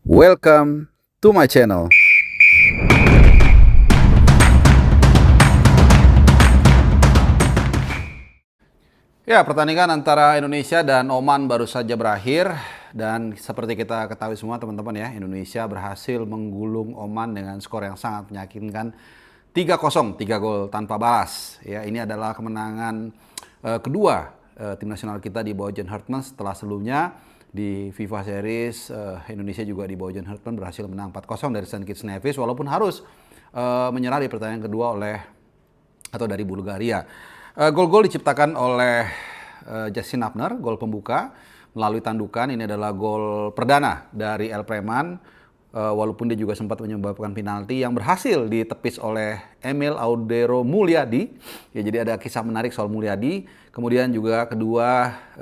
Welcome to my channel. Ya, pertandingan antara Indonesia dan Oman baru saja berakhir. Dan seperti kita ketahui semua teman-teman ya, Indonesia berhasil menggulung Oman dengan skor yang sangat meyakinkan 3-0, 3 gol tanpa balas. Ya, ini adalah kemenangan kedua tim nasional kita di bawah John Hartman setelah sebelumnya di FIFA Series Indonesia juga di bawah John Hartman berhasil menang 4-0 dari St. Kitts Nevis walaupun harus menyerah di pertandingan kedua dari Bulgaria. Gol-gol diciptakan oleh Justin Abner, gol pembuka melalui tandukan. Ini adalah gol perdana dari El Preman, walaupun dia juga sempat menyebabkan penalti yang berhasil ditepis oleh Emil Audero Mulyadi. Ya, jadi ada kisah menarik soal Mulyadi. Kemudian juga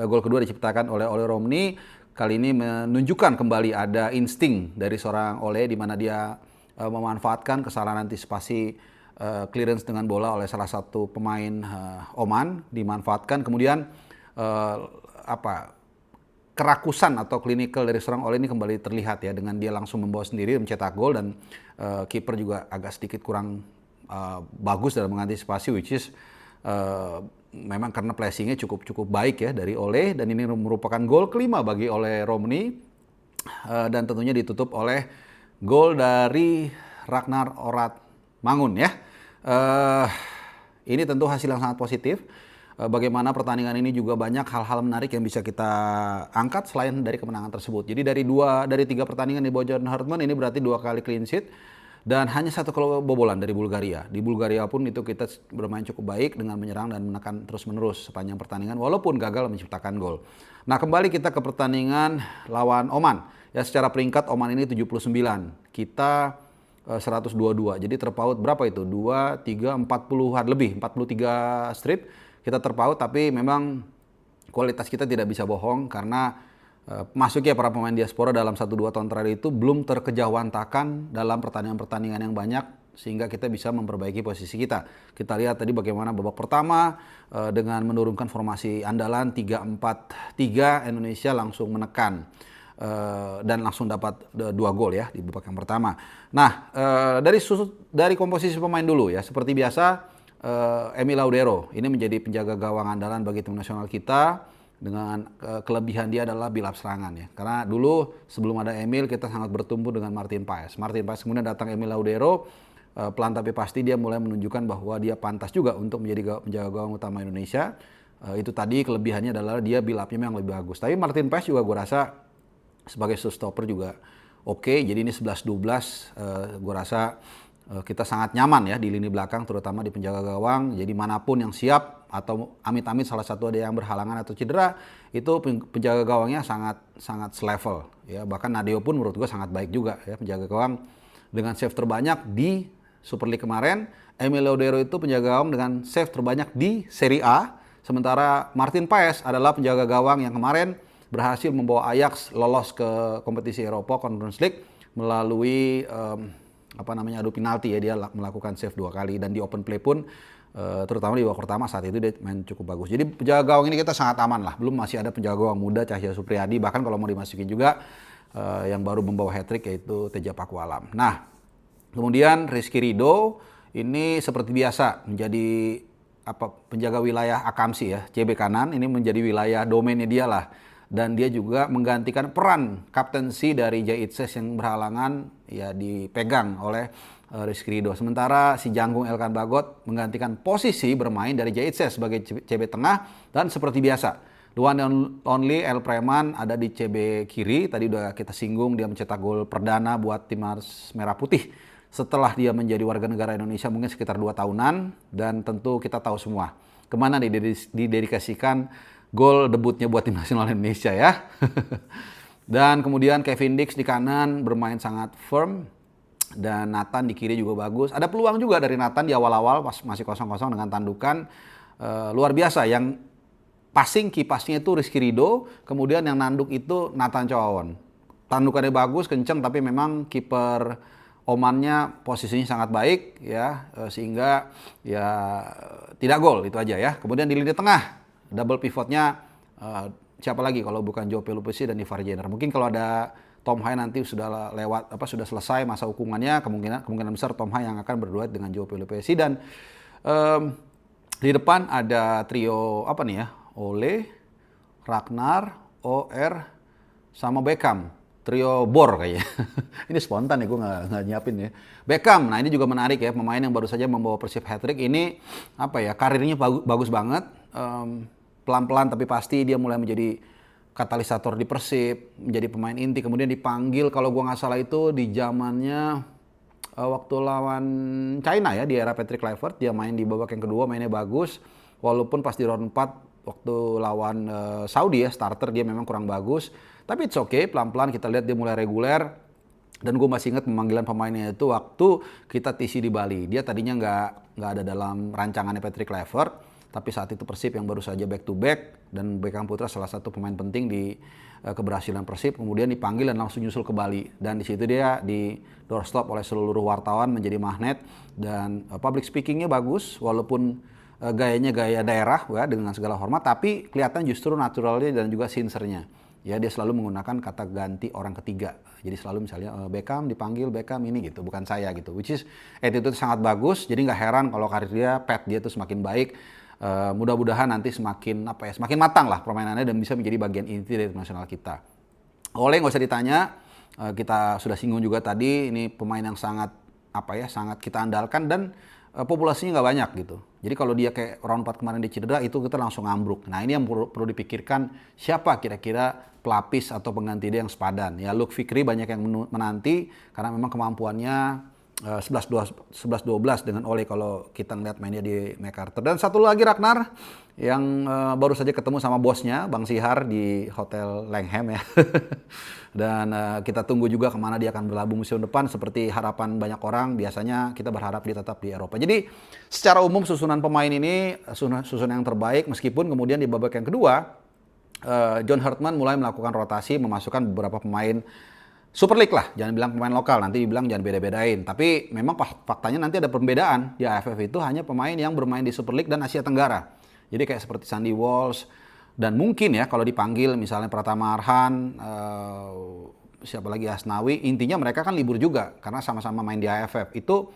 gol kedua diciptakan oleh Ole Romney. Kali ini menunjukkan kembali ada insting dari seorang Ole di mana dia memanfaatkan kesalahan antisipasi clearance dengan bola oleh salah satu pemain Oman, dimanfaatkan. Kemudian kerakusan atau klinikal dari seorang Ole ini kembali terlihat ya, dengan dia langsung membawa sendiri mencetak gol dan kiper juga agak sedikit kurang bagus dalam mengantisipasi, which is memang karena placingnya cukup baik ya dari Ole, dan ini merupakan gol kelima bagi Ole Romney dan tentunya ditutup oleh gol dari Ragnar Orat Mangun ya. Ini tentu hasil yang sangat positif. Bagaimana pertandingan ini juga banyak hal-hal menarik yang bisa kita angkat selain dari kemenangan tersebut. Jadi dari 3 pertandingan di bawah John Hartman ini berarti 2 kali clean sheet dan hanya 1 kebobolan dari Bulgaria. Di Bulgaria pun itu kita bermain cukup baik dengan menyerang dan menekan terus-menerus sepanjang pertandingan walaupun gagal menciptakan gol. Nah, kembali kita ke pertandingan lawan Oman. Ya, secara peringkat Oman ini 79. Kita 122. Jadi terpaut berapa itu? 2, 3, 40-an lebih, 43 strip kita terpaut, tapi memang kualitas kita tidak bisa bohong karena masuknya para pemain diaspora dalam 1-2 tahun terakhir itu belum terkejawantakan dalam pertandingan-pertandingan yang banyak sehingga kita bisa memperbaiki posisi kita. Kita lihat tadi bagaimana babak pertama dengan menurunkan formasi andalan 3-4-3 Indonesia langsung menekan dan langsung dapat 2 gol ya di babak yang pertama. Nah, dari komposisi pemain dulu ya, seperti biasa Emil Audero ini menjadi penjaga gawang andalan bagi tim nasional kita dengan kelebihan dia adalah bilap serangan ya. Karena dulu sebelum ada Emil kita sangat bertumbuh dengan Martin Paes. Kemudian datang Emil Audero, pelan tapi pasti dia mulai menunjukkan bahwa dia pantas juga untuk menjadi penjaga gawang utama Indonesia. Itu tadi kelebihannya adalah dia bilapnya memang lebih bagus. Tapi Martin Paes juga gue rasa sebagai stopper juga oke. Jadi ini 11-12 gue rasa kita sangat nyaman ya di lini belakang terutama di penjaga gawang. Jadi manapun yang siap atau amit-amit salah satu ada yang berhalangan atau cedera, itu penjaga gawangnya sangat selevel ya. Bahkan Nadeo pun menurut gue sangat baik juga ya, penjaga gawang dengan save terbanyak di Super League kemarin. Emil Audero itu penjaga gawang dengan save terbanyak di Serie A. Sementara Martin Paes adalah penjaga gawang yang kemarin berhasil membawa Ajax lolos ke kompetisi Eropa Conference League melalui adu penalti ya. Dia melakukan save 2 kali dan di open play pun terutama di babak pertama saat itu dia main cukup bagus. Jadi penjaga gawang ini kita sangat aman lah. Belum masih ada penjaga gawang muda Cahya Supriyadi, bahkan kalau mau dimasukin juga yang baru membawa hat-trick yaitu Teja Pakualam. Nah, kemudian Rizky Ridho ini seperti biasa menjadi penjaga wilayah Akamsi ya, CB kanan. Ini menjadi wilayah domainnya dia lah. Dan dia juga menggantikan peran kaptensi dari Jay Itzes yang berhalangan ya dipegang oleh Rizky Ridho. Sementara si Janggung Elkan Bagot menggantikan posisi bermain dari Jay Itzes sebagai CB tengah. Dan seperti biasa, the one and only El Preman ada di CB kiri. Tadi udah kita singgung dia mencetak gol perdana buat Timnas Merah Putih setelah dia menjadi warga negara Indonesia mungkin sekitar 2 tahunan. Dan tentu kita tahu semua kemana didedikasikan gol debutnya buat tim nasional Indonesia ya. Dan kemudian Kevin Dix di kanan bermain sangat firm. Dan Nathan di kiri juga bagus. Ada peluang juga dari Nathan di awal-awal pas masih kosong-kosong dengan tandukan. Luar biasa. Yang passing kipasnya itu Rizky Ridho. Kemudian yang nanduk itu Nathan Choaon. Tandukannya bagus, kenceng, tapi memang kiper Omannya posisinya sangat baik ya. Sehingga ya tidak gol, itu aja ya. Kemudian di lini tengah double pivotnya siapa lagi kalau bukan Joe Pelupesi dan Ivar Jenner. Mungkin kalau ada Tom Hai nanti sudah sudah selesai masa hukumannya, kemungkinan besar Tom Hai yang akan berduet dengan Joe Pelupesi. Dan di depan ada trio apa nih ya, Ole, Ragnar, OR, sama Beckham. Trio Bor kayaknya. Ini spontan ya, gue nggak nyiapin ya. Beckham, nah ini juga menarik ya, pemain yang baru saja membawa Persib hat-trick. Ini apa ya, karirnya bagus banget. Pelan-pelan tapi pasti dia mulai menjadi katalisator di Persib, menjadi pemain inti. Kemudian dipanggil, kalau gue nggak salah itu di zamannya waktu lawan China ya, di era Patrick Kluivert. Dia main di babak yang kedua, mainnya bagus. Walaupun pas di round 4 waktu lawan Saudi ya, starter dia memang kurang bagus. Tapi it's okay, pelan-pelan kita lihat dia mulai reguler. Dan gue masih ingat pemanggilan pemainnya itu waktu kita TC di Bali. Dia tadinya nggak ada dalam rancangannya Patrick Kluivert. Tapi saat itu Persib yang baru saja back to back. Dan Beckham Putra salah satu pemain penting di keberhasilan Persib. Kemudian dipanggil dan langsung nyusul ke Bali. Dan di situ dia di doorstop oleh seluruh wartawan menjadi magnet. Dan public speakingnya bagus, walaupun gayanya gaya daerah ya, dengan segala hormat. Tapi kelihatan justru naturalnya dan juga sincernya. Ya, dia selalu menggunakan kata ganti orang ketiga. Jadi selalu misalnya Beckham dipanggil Beckham ini gitu, bukan saya gitu. Which is attitude sangat bagus. Jadi nggak heran kalau karir dia, pet dia tuh semakin baik. Mudah-mudahan nanti semakin matang lah permainannya dan bisa menjadi bagian inti dari tim nasional kita. Oleh nggak usah ditanya, kita sudah singgung juga tadi, ini pemain yang sangat kita andalkan dan populasinya nggak banyak gitu. Jadi kalau dia kayak round 4 kemarin dia cedera, itu kita langsung ambruk. Nah ini yang perlu dipikirkan, siapa kira-kira pelapis atau pengganti dia yang sepadan. Ya Luke Fikri banyak yang menanti karena memang kemampuannya 11-12 dengan Ole kalau kita ngeliat mainnya di MacArthur. Dan satu lagi Ragnar yang baru saja ketemu sama bosnya Bang Sihar di Hotel Langham ya. Dan kita tunggu juga kemana dia akan berlabuh musim depan. Seperti harapan banyak orang, biasanya kita berharap dia tetap di Eropa. Jadi secara umum susunan pemain ini susunan yang terbaik, meskipun kemudian di babak yang kedua John Hartman mulai melakukan rotasi, memasukkan beberapa pemain Super League lah, jangan bilang pemain lokal, nanti dibilang jangan beda-bedain. Tapi memang faktanya nanti ada perbedaan. Di AFF itu hanya pemain yang bermain di Super League dan Asia Tenggara. Jadi kayak seperti Sandy Walsh, dan mungkin ya kalau dipanggil misalnya Pratama Arhan, siapa lagi Asnawi, intinya mereka kan libur juga karena sama-sama main di AFF. Itu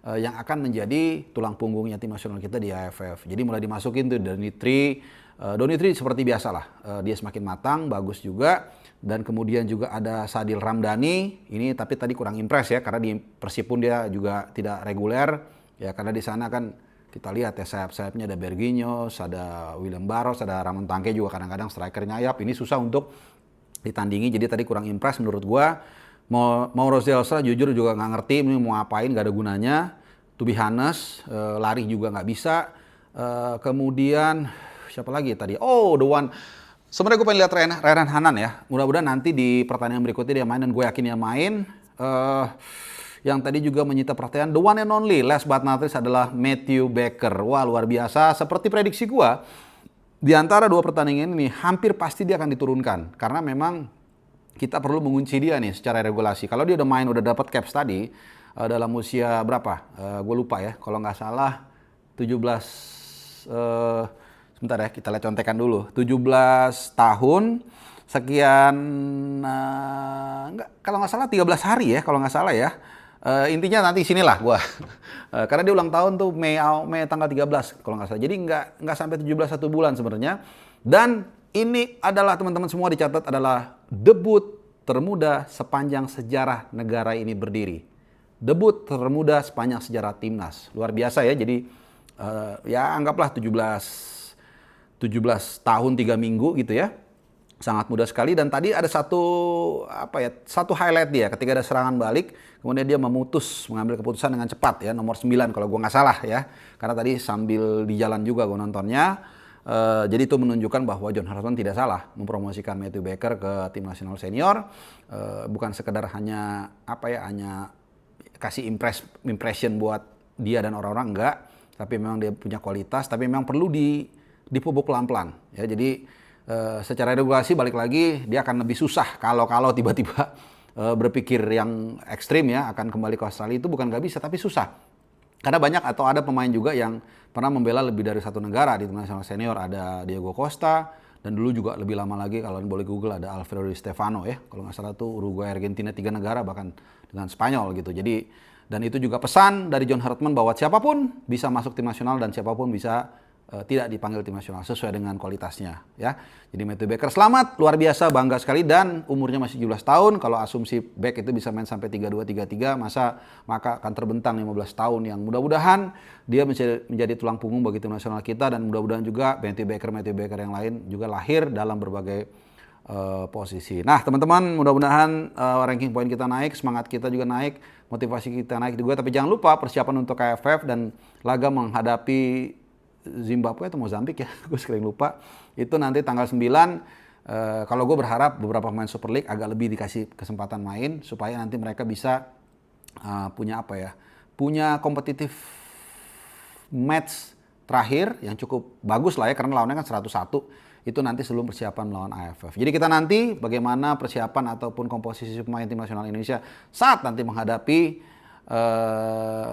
yang akan menjadi tulang punggungnya tim nasional kita di AFF. Jadi mulai dimasukin tuh Donitri seperti biasa lah. Dia semakin matang, bagus juga. Dan kemudian juga ada Sadil Ramdhani, ini tapi tadi kurang impress ya, karena di Persib pun dia juga tidak reguler, ya karena di sana kan kita lihat ya sayap-sayapnya ada Berginhos, ada William Barros, ada Ramon Tangke juga kadang-kadang strikernya ayap, ini susah untuk ditandingi, jadi tadi kurang impress menurut gua. Mauro Zelstra jujur juga nggak ngerti ini mau ngapain, nggak ada gunanya, to be honest, lari juga nggak bisa, kemudian siapa lagi tadi, the one. Sebenarnya gue pengen lihat Ryan Hanan ya. Mudah-mudahan nanti di pertandingan berikutnya dia main dan gue yakin dia main. Yang tadi juga menyita perhatian, the one and only, last but not least adalah Matthew Baker. Wah luar biasa. Seperti prediksi gue, di antara dua pertandingan ini hampir pasti dia akan diturunkan. Karena memang kita perlu mengunci dia nih secara regulasi. Kalau dia udah main, udah dapat caps tadi, dalam usia berapa? Gue lupa ya. Kalau nggak salah 17... Bentar ya, kita lihat contekan dulu. 17 tahun, sekian, kalau nggak salah 13 hari ya, kalau nggak salah ya. Intinya nanti sinilah gua. Karena dia ulang tahun tuh Mei tanggal 13 kalau nggak salah. Jadi nggak sampai 17 1 bulan sebenarnya. Dan ini adalah teman-teman semua dicatat adalah debut termuda sepanjang sejarah negara ini berdiri. Debut termuda sepanjang sejarah timnas. Luar biasa ya, jadi ya anggaplah 17 tahun 3 minggu gitu ya. Sangat mudah sekali, dan tadi ada satu highlight dia ketika ada serangan balik, kemudian dia mengambil keputusan dengan cepat ya, nomor 9 kalau gue nggak salah ya. Karena tadi sambil di jalan juga gue nontonnya. Jadi itu menunjukkan bahwa John Hartman tidak salah mempromosikan Matthew Baker ke tim nasional senior. Bukan sekedar hanya kasih impression buat dia dan orang-orang, enggak. Tapi memang dia punya kualitas, tapi memang perlu dipupuk pelan-pelan ya. Jadi secara regulasi balik lagi dia akan lebih susah kalau tiba-tiba berpikir yang ekstrim ya akan kembali ke Australia, itu bukan nggak bisa tapi susah. Karena banyak ada pemain juga yang pernah membela lebih dari satu negara di tim nasional senior. Ada Diego Costa, Dan dulu juga lebih lama lagi, kalau boleh Google, ada Alfredo Di Stefano ya. Kalau nggak salah tuh Uruguay, Argentina, 3 negara bahkan dengan Spanyol gitu. Jadi, dan itu juga pesan dari John Hartman bahwa siapapun bisa masuk tim nasional dan siapapun bisa tidak dipanggil tim nasional sesuai dengan kualitasnya ya. Jadi Matthew Baker selamat, luar biasa, bangga sekali, dan umurnya masih 17 tahun. Kalau asumsi back itu bisa main sampai 32, 33, maka akan terbentang 15 tahun yang mudah-mudahan dia menjadi tulang punggung bagi tim nasional kita, dan mudah-mudahan juga Matthew Baker yang lain juga lahir dalam berbagai posisi. Nah, teman-teman, mudah-mudahan ranking poin kita naik, semangat kita juga naik, motivasi kita naik juga. Tapi jangan lupa persiapan untuk KFF dan laga menghadapi Zimbabwe atau Mozambik ya, gue sering lupa. Itu nanti tanggal 9. Kalau gue berharap beberapa pemain Super League agak lebih dikasih kesempatan main supaya nanti mereka bisa punya kompetitif match terakhir yang cukup bagus lah ya, karena lawannya kan 101. Itu nanti sebelum persiapan melawan AFF. Jadi kita nanti bagaimana persiapan ataupun komposisi pemain tim nasional Indonesia saat nanti menghadapi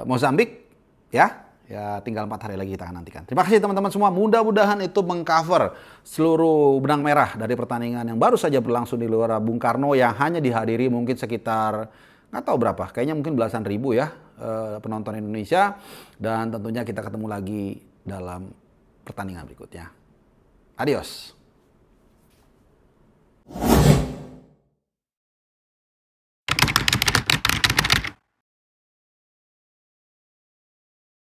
Mozambik ya. Ya tinggal 4 hari lagi kita akan nantikan. Terima kasih teman-teman semua. Mudah-mudahan itu mengcover seluruh benang merah dari pertandingan yang baru saja berlangsung di Gelora Bung Karno, yang hanya dihadiri mungkin sekitar nggak tahu berapa, kayaknya mungkin belasan ribu ya penonton Indonesia. Dan tentunya kita ketemu lagi dalam pertandingan berikutnya. Adios.